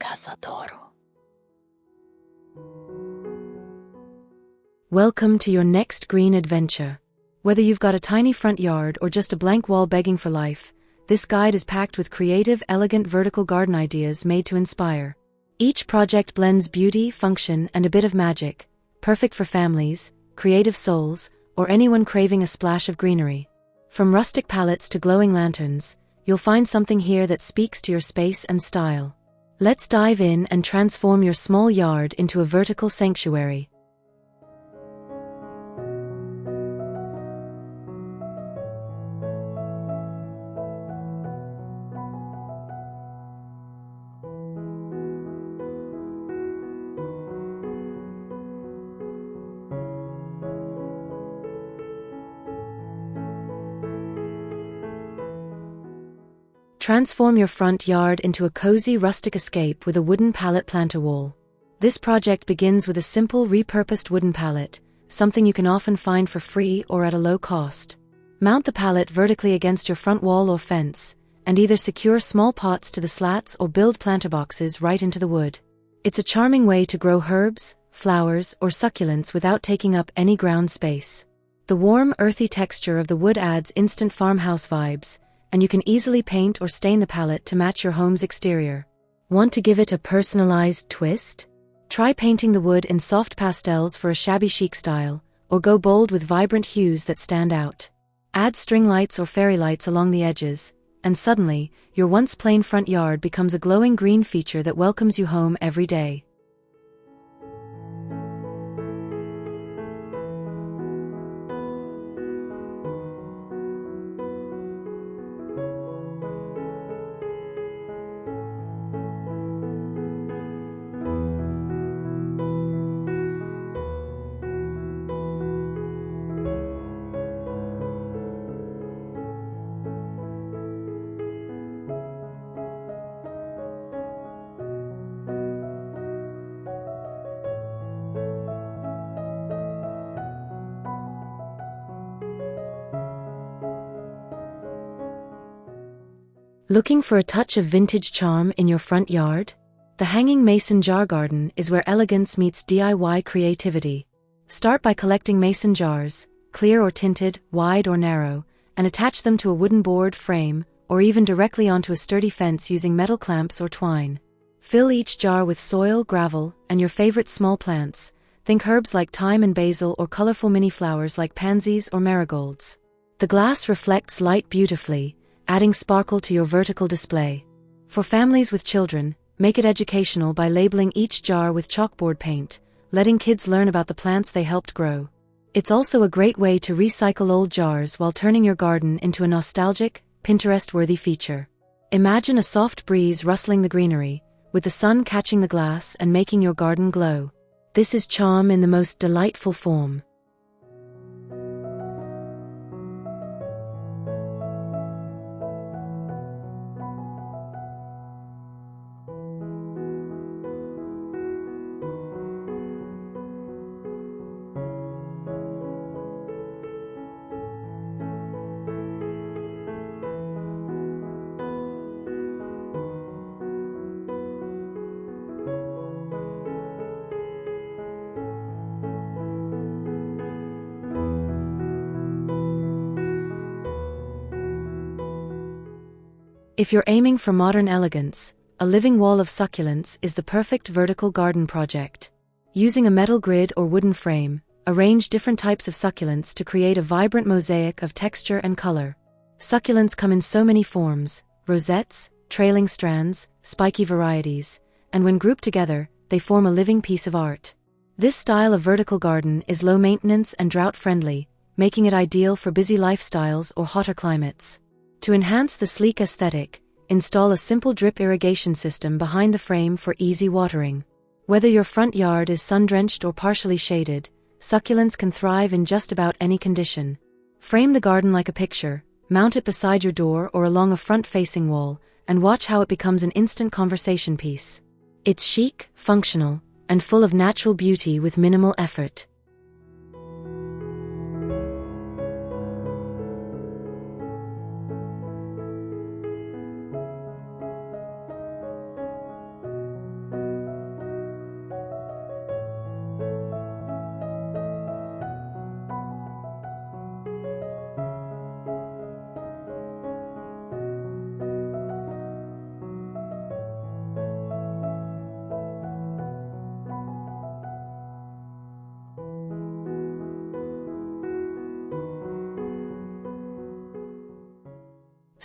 cazadoro. Welcome to your next green adventure. Whether you've got a tiny front yard or just a blank wall begging for life, this guide is packed with creative, elegant vertical garden ideas made to inspire. Each project blends beauty, function, and a bit of magic, perfect for families, creative souls, or anyone craving a splash of greenery. From rustic pallets to glowing lanterns, you'll find something here that speaks to your space and style. Let's dive in and transform your small yard into a vertical sanctuary. Transform your front yard into a cozy rustic escape with a wooden pallet planter wall. This project begins with a simple repurposed wooden pallet, something you can often find for free or at a low cost. Mount the pallet vertically against your front wall or fence, and either secure small pots to the slats or build planter boxes right into the wood. It's a charming way to grow herbs, flowers, or succulents without taking up any ground space. The warm, earthy texture of the wood adds instant farmhouse vibes, and you can easily paint or stain the palette to match your home's exterior. Want to give it a personalized twist? Try painting the wood in soft pastels for a shabby chic style, or go bold with vibrant hues that stand out. Add string lights or fairy lights along the edges, and suddenly, your once plain front yard becomes a glowing green feature that welcomes you home every day. Looking for a touch of vintage charm in your front yard? The hanging mason jar garden is where elegance meets DIY creativity. Start by collecting mason jars, clear or tinted, wide or narrow, and attach them to a wooden board, frame, or even directly onto a sturdy fence using metal clamps or twine. Fill each jar with soil, gravel, and your favorite small plants. Think herbs like thyme and basil or colorful mini flowers like pansies or marigolds. The glass reflects light beautifully, adding sparkle to your vertical display. For families with children, make it educational by labeling each jar with chalkboard paint, letting kids learn about the plants they helped grow. It's also a great way to recycle old jars while turning your garden into a nostalgic, Pinterest-worthy feature. Imagine a soft breeze rustling the greenery, with the sun catching the glass and making your garden glow. This is charm in the most delightful form. If you're aiming for modern elegance, a living wall of succulents is the perfect vertical garden project. Using a metal grid or wooden frame, arrange different types of succulents to create a vibrant mosaic of texture and color. Succulents come in so many forms: rosettes, trailing strands, spiky varieties, and when grouped together, they form a living piece of art. This style of vertical garden is low maintenance and drought-friendly, making it ideal for busy lifestyles or hotter climates. To enhance the sleek aesthetic, install a simple drip irrigation system behind the frame for easy watering. Whether your front yard is sun-drenched or partially shaded, succulents can thrive in just about any condition. Frame the garden like a picture, mount it beside your door or along a front-facing wall, and watch how it becomes an instant conversation piece. It's chic, functional, and full of natural beauty with minimal effort.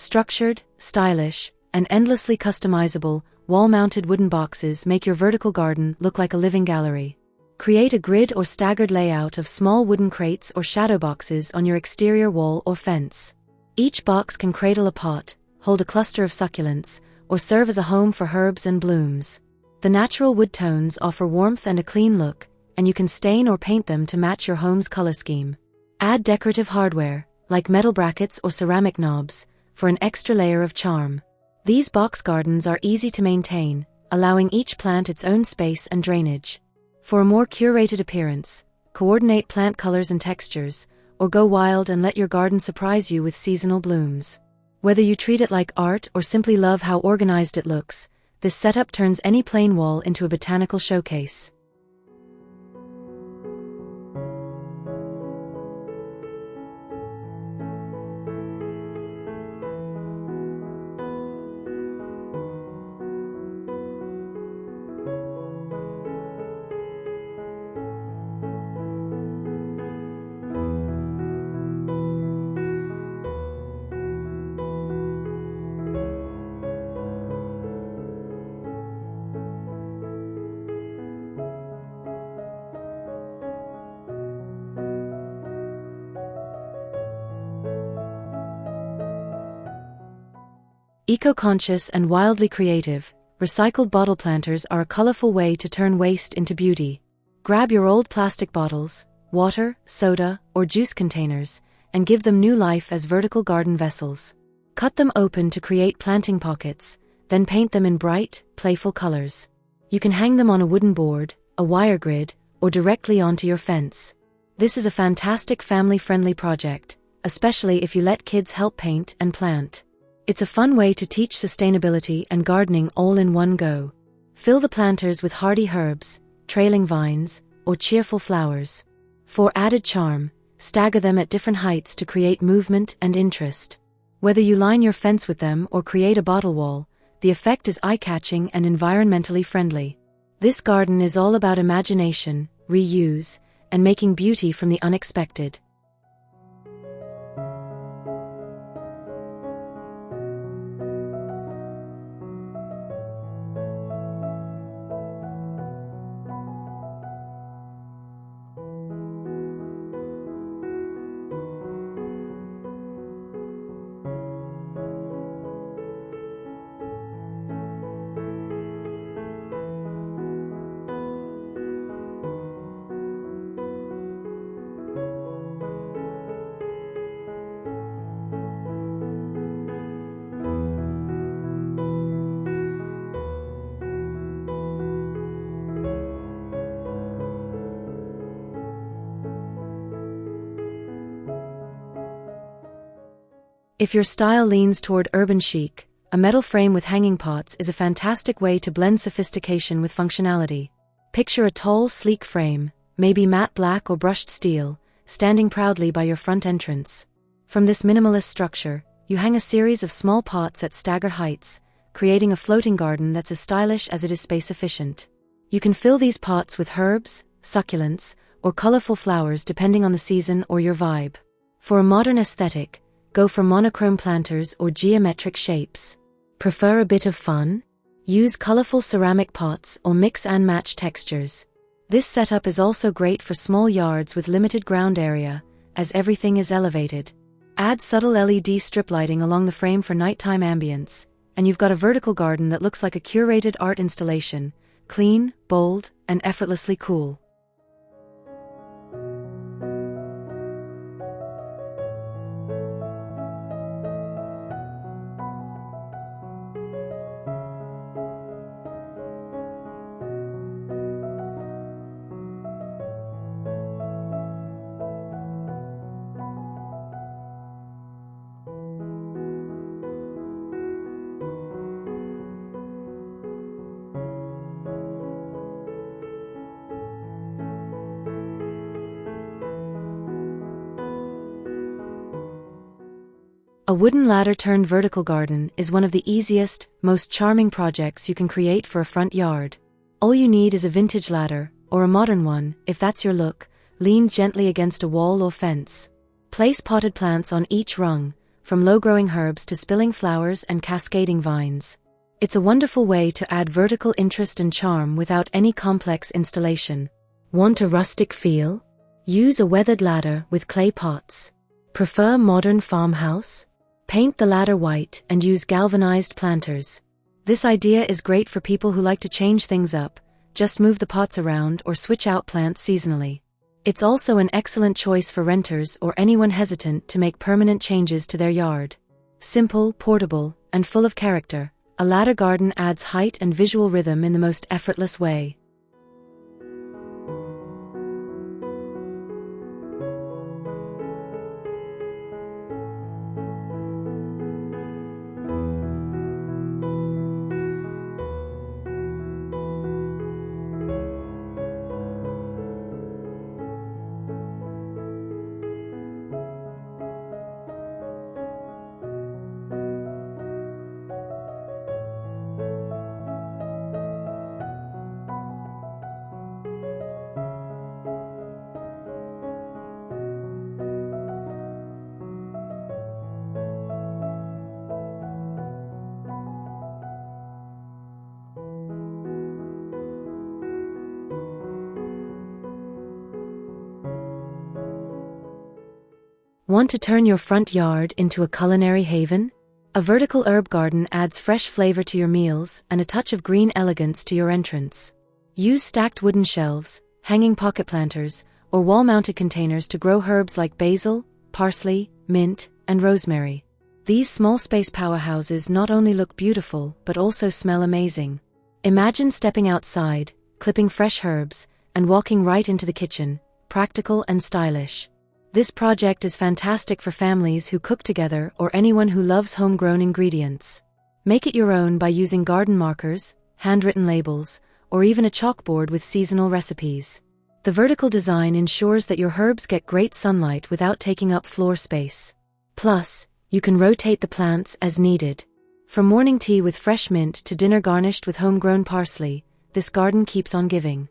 Structured, stylish, and endlessly customizable, wall-mounted wooden boxes make your vertical garden look like a living gallery. Create a grid or staggered layout of small wooden crates or shadow boxes on your exterior wall or fence. Each box can cradle a pot, hold a cluster of succulents, or serve as a home for herbs and blooms. The natural wood tones offer warmth and a clean look, and you can stain or paint them to match your home's color scheme. Add decorative hardware, like metal brackets or ceramic knobs, for an extra layer of charm. These box gardens are easy to maintain, allowing each plant its own space and drainage. For a more curated appearance, coordinate plant colors and textures, or go wild and let your garden surprise you with seasonal blooms. Whether you treat it like art or simply love how organized it looks, this setup turns any plain wall into a botanical showcase. Eco-conscious and wildly creative, recycled bottle planters are a colorful way to turn waste into beauty. Grab your old plastic bottles, water, soda, or juice containers, and give them new life as vertical garden vessels. Cut them open to create planting pockets, then paint them in bright, playful colors. You can hang them on a wooden board, a wire grid, or directly onto your fence. This is a fantastic family-friendly project, especially if you let kids help paint and plant. It's a fun way to teach sustainability and gardening all in one go. Fill the planters with hardy herbs, trailing vines, or cheerful flowers. For added charm, stagger them at different heights to create movement and interest. Whether you line your fence with them or create a bottle wall, the effect is eye-catching and environmentally friendly. This garden is all about imagination, reuse, and making beauty from the unexpected. If your style leans toward urban chic, a metal frame with hanging pots is a fantastic way to blend sophistication with functionality. Picture a tall, sleek frame, maybe matte black or brushed steel, standing proudly by your front entrance. From this minimalist structure, you hang a series of small pots at staggered heights, creating a floating garden that's as stylish as it is space-efficient. You can fill these pots with herbs, succulents, or colorful flowers depending on the season or your vibe. For a modern aesthetic, go for monochrome planters or geometric shapes. Prefer a bit of fun? Use colorful ceramic pots or mix and match textures. This setup is also great for small yards with limited ground area, as everything is elevated. Add subtle LED strip lighting along the frame for nighttime ambience, and you've got a vertical garden that looks like a curated art installation, clean, bold, and effortlessly cool. A wooden ladder-turned vertical garden is one of the easiest, most charming projects you can create for a front yard. All you need is a vintage ladder, or a modern one, if that's your look, leaned gently against a wall or fence. Place potted plants on each rung, from low-growing herbs to spilling flowers and cascading vines. It's a wonderful way to add vertical interest and charm without any complex installation. Want a rustic feel? Use a weathered ladder with clay pots. Prefer modern farmhouse? Paint the ladder white and use galvanized planters. This idea is great for people who like to change things up, just move the pots around or switch out plants seasonally. It's also an excellent choice for renters or anyone hesitant to make permanent changes to their yard. Simple, portable, and full of character, a ladder garden adds height and visual rhythm in the most effortless way. Want to turn your front yard into a culinary haven? A vertical herb garden adds fresh flavor to your meals and a touch of green elegance to your entrance. Use stacked wooden shelves, hanging pocket planters, or wall-mounted containers to grow herbs like basil, parsley, mint, and rosemary. These small-space powerhouses not only look beautiful but also smell amazing. Imagine stepping outside, clipping fresh herbs, and walking right into the kitchen, practical and stylish. This project is fantastic for families who cook together or anyone who loves homegrown ingredients. Make it your own by using garden markers, handwritten labels, or even a chalkboard with seasonal recipes. The vertical design ensures that your herbs get great sunlight without taking up floor space. Plus, you can rotate the plants as needed. From morning tea with fresh mint to dinner garnished with homegrown parsley, this garden keeps on giving.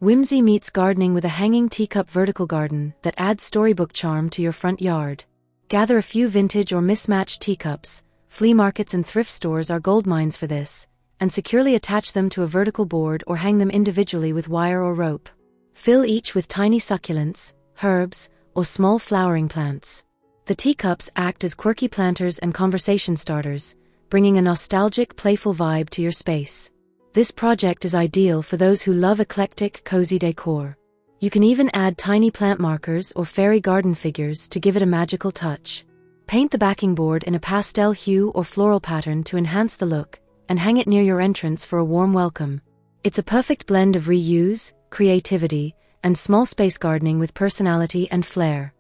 Whimsy meets gardening with a hanging teacup vertical garden that adds storybook charm to your front yard. Gather a few vintage or mismatched teacups, flea markets and thrift stores are goldmines for this, and securely attach them to a vertical board or hang them individually with wire or rope. Fill each with tiny succulents, herbs, or small flowering plants. The teacups act as quirky planters and conversation starters, bringing a nostalgic, playful vibe to your space. This project is ideal for those who love eclectic, cozy decor. You can even add tiny plant markers or fairy garden figures to give it a magical touch. Paint the backing board in a pastel hue or floral pattern to enhance the look, and hang it near your entrance for a warm welcome. It's a perfect blend of reuse, creativity, and small space gardening with personality and flair.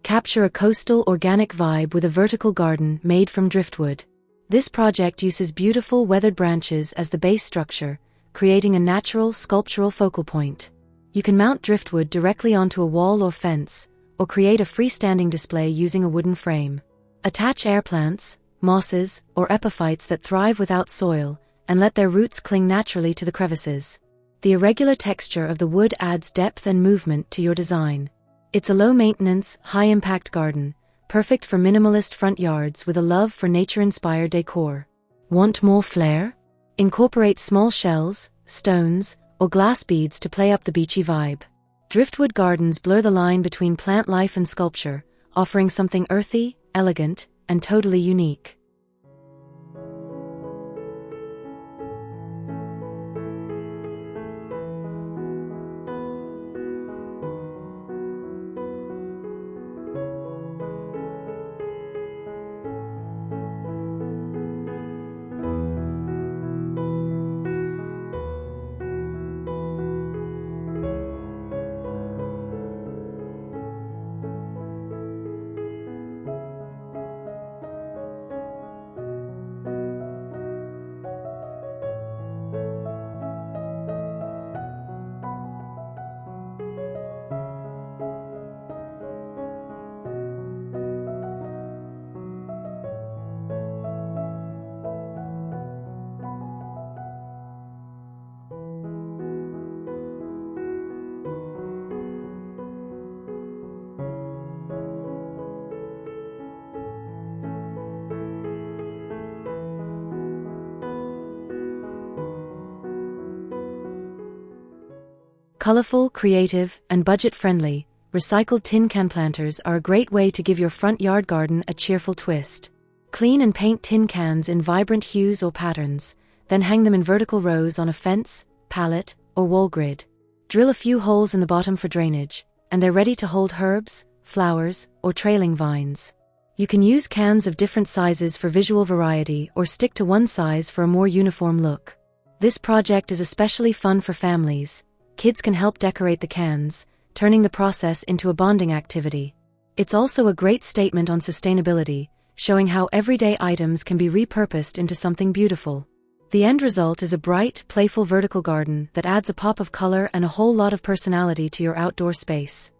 Capture a coastal organic vibe with a vertical garden made from driftwood. This project uses beautiful weathered branches as the base structure, creating a natural sculptural focal point. You can mount driftwood directly onto a wall or fence, or create a freestanding display using a wooden frame. Attach air plants, mosses, or epiphytes that thrive without soil and let their roots cling naturally to the crevices. The irregular texture of the wood adds depth and movement to your design. It's a low-maintenance, high-impact garden, perfect for minimalist front yards with a love for nature-inspired decor. Want more flair? Incorporate small shells, stones, or glass beads to play up the beachy vibe. Driftwood gardens blur the line between plant life and sculpture, offering something earthy, elegant, and totally unique. Colorful, creative, and budget-friendly, recycled tin can planters are a great way to give your front yard garden a cheerful twist. Clean and paint tin cans in vibrant hues or patterns, then hang them in vertical rows on a fence, pallet, or wall grid. Drill a few holes in the bottom for drainage, and they're ready to hold herbs, flowers, or trailing vines. You can use cans of different sizes for visual variety or stick to one size for a more uniform look. This project is especially fun for families. Kids can help decorate the cans, turning the process into a bonding activity. It's also a great statement on sustainability, showing how everyday items can be repurposed into something beautiful. The end result is a bright, playful vertical garden that adds a pop of color and a whole lot of personality to your outdoor space.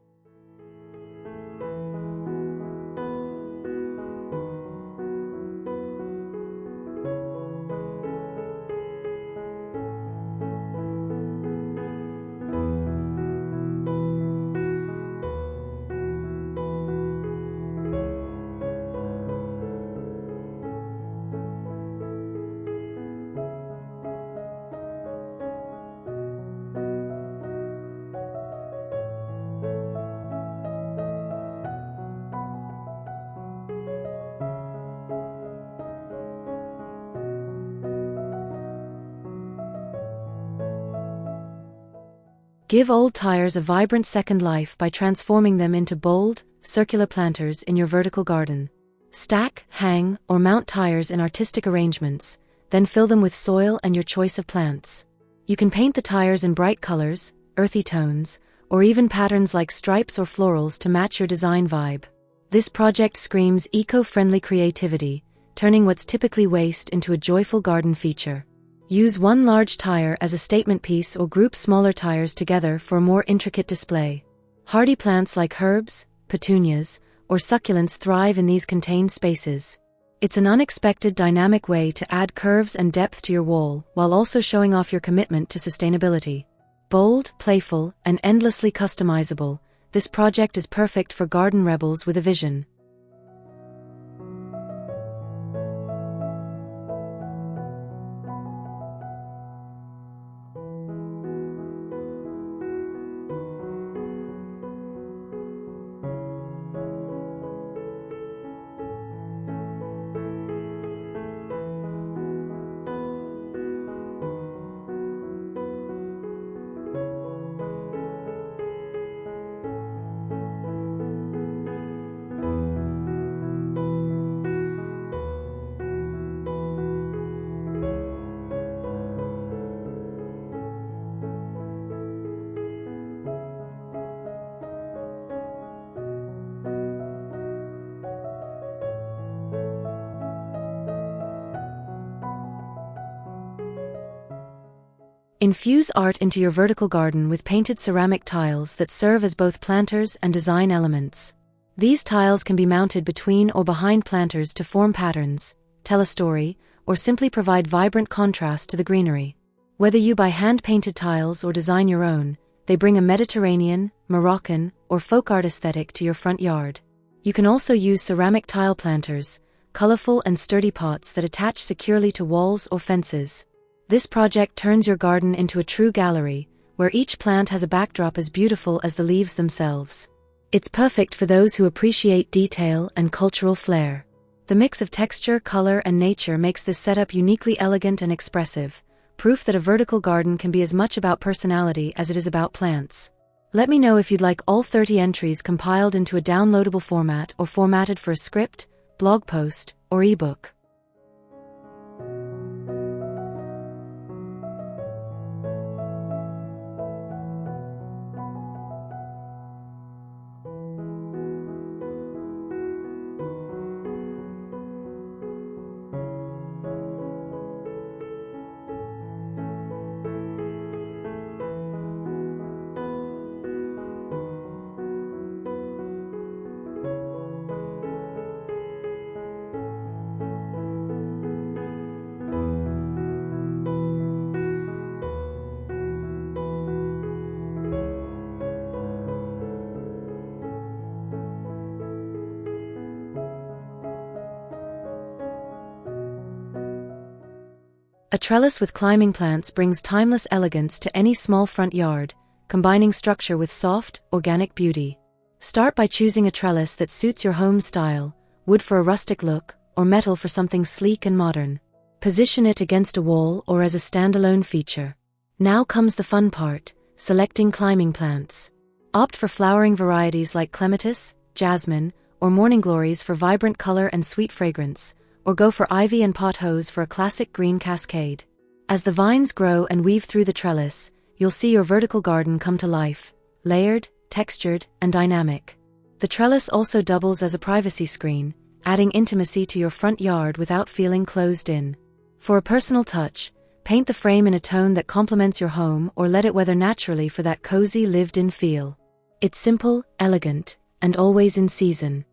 Give old tires a vibrant second life by transforming them into bold, circular planters in your vertical garden. Stack, hang, or mount tires in artistic arrangements, then fill them with soil and your choice of plants. You can paint the tires in bright colors, earthy tones, or even patterns like stripes or florals to match your design vibe. This project screams eco-friendly creativity, turning what's typically waste into a joyful garden feature. Use one large tire as a statement piece or group smaller tires together for a more intricate display. Hardy plants like herbs, petunias, or succulents thrive in these contained spaces. It's an unexpected dynamic way to add curves and depth to your wall while also showing off your commitment to sustainability. Bold, playful, and endlessly customizable, this project is perfect for garden rebels with a vision. Infuse art into your vertical garden with painted ceramic tiles that serve as both planters and design elements. These tiles can be mounted between or behind planters to form patterns, tell a story, or simply provide vibrant contrast to the greenery. Whether you buy hand-painted tiles or design your own, they bring a Mediterranean, Moroccan, or folk art aesthetic to your front yard. You can also use ceramic tile planters, colorful and sturdy pots that attach securely to walls or fences. This project turns your garden into a true gallery, where each plant has a backdrop as beautiful as the leaves themselves. It's perfect for those who appreciate detail and cultural flair. The mix of texture, color, and nature makes this setup uniquely elegant and expressive, proof that a vertical garden can be as much about personality as it is about plants. Let me know if you'd like all 30 entries compiled into a downloadable format or formatted for a script, blog post, or ebook. A trellis with climbing plants brings timeless elegance to any small front yard, combining structure with soft, organic beauty. Start by choosing a trellis that suits your home style, wood for a rustic look, or metal for something sleek and modern. Position it against a wall or as a standalone feature. Now comes the fun part, selecting climbing plants. Opt for flowering varieties like clematis, jasmine, or morning glories for vibrant color and sweet fragrance, or go for ivy and pothos for a classic green cascade. As the vines grow and weave through the trellis, you'll see your vertical garden come to life, layered, textured, and dynamic. The trellis also doubles as a privacy screen, adding intimacy to your front yard without feeling closed in. For a personal touch, paint the frame in a tone that complements your home or let it weather naturally for that cozy lived-in feel. It's simple, elegant, and always in season.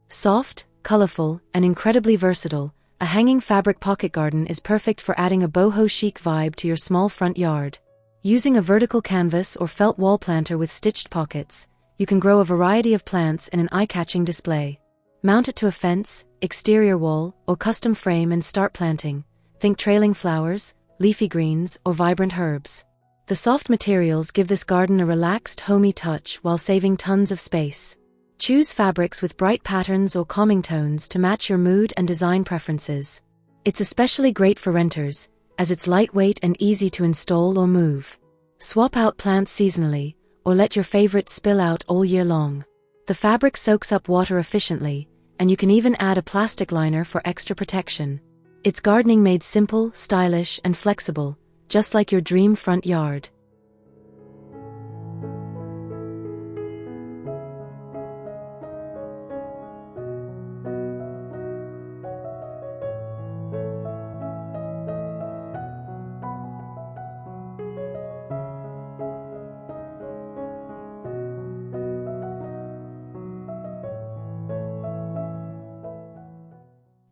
Soft, colorful, and incredibly versatile, a hanging fabric pocket garden is perfect for adding a boho chic vibe to your small front yard. Using a vertical canvas or felt wall planter with stitched pockets, you can grow a variety of plants in an eye-catching display. Mount it to a fence, exterior wall, or custom frame and start planting. Think trailing flowers, leafy greens, or vibrant herbs. The soft materials give this garden a relaxed, homey touch while saving tons of space. Choose fabrics with bright patterns or calming tones to match your mood and design preferences. It's especially great for renters, as it's lightweight and easy to install or move. Swap out plants seasonally, or let your favorites spill out all year long. The fabric soaks up water efficiently, and you can even add a plastic liner for extra protection. It's gardening made simple, stylish, and flexible, just like your dream front yard.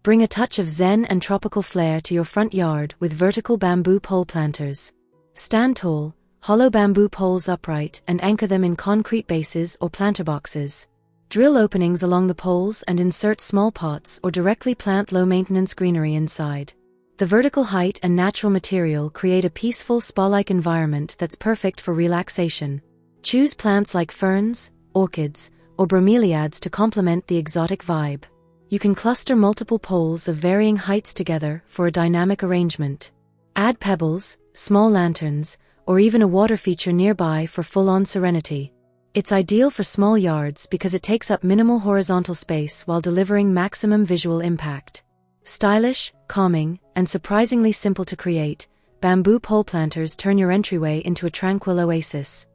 Bring a touch of zen and tropical flair to your front yard with vertical bamboo pole planters. Stand tall, hollow bamboo poles upright and anchor them in concrete bases or planter boxes. Drill openings along the poles and insert small pots or directly plant low-maintenance greenery inside. The vertical height and natural material create a peaceful spa-like environment that's perfect for relaxation. Choose plants like ferns, orchids, or bromeliads to complement the exotic vibe. You can cluster multiple poles of varying heights together for a dynamic arrangement. Add pebbles, small lanterns, or even a water feature nearby for full-on serenity. It's ideal for small yards because it takes up minimal horizontal space while delivering maximum visual impact. Stylish, calming, and surprisingly simple to create, bamboo pole planters turn your entryway into a tranquil oasis.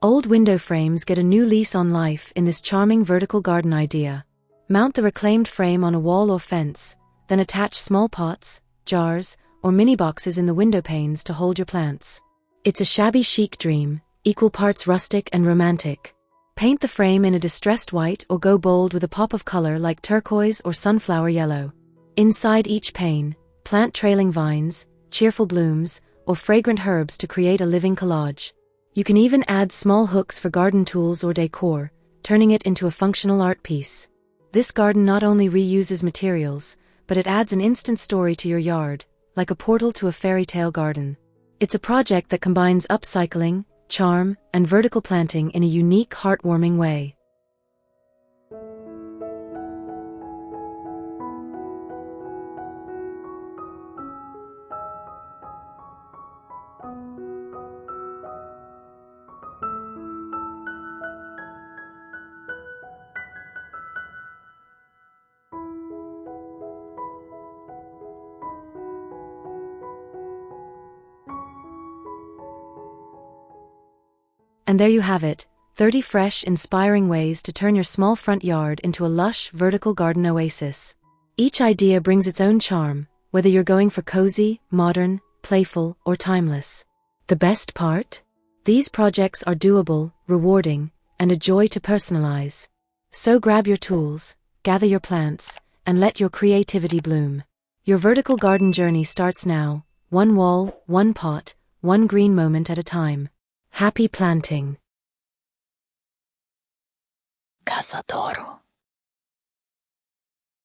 Old window frames get a new lease on life in this charming vertical garden idea. Mount the reclaimed frame on a wall or fence, then attach small pots, jars, or mini boxes in the window panes to hold your plants. It's a shabby chic dream, equal parts rustic and romantic. Paint the frame in a distressed white or go bold with a pop of color like turquoise or sunflower yellow. Inside each pane, plant trailing vines, cheerful blooms, or fragrant herbs to create a living collage. You can even add small hooks for garden tools or decor, turning it into a functional art piece. This garden not only reuses materials, but it adds an instant story to your yard, like a portal to a fairy tale garden. It's a project that combines upcycling, charm, and vertical planting in a unique, heartwarming way. And there you have it, 30 fresh, inspiring ways to turn your small front yard into a lush, vertical garden oasis. Each idea brings its own charm, whether you're going for cozy, modern, playful, or timeless. The best part? These projects are doable, rewarding, and a joy to personalize. So grab your tools, gather your plants, and let your creativity bloom. Your vertical garden journey starts now, one wall, one pot, one green moment at a time. Happy planting. Cazadoro.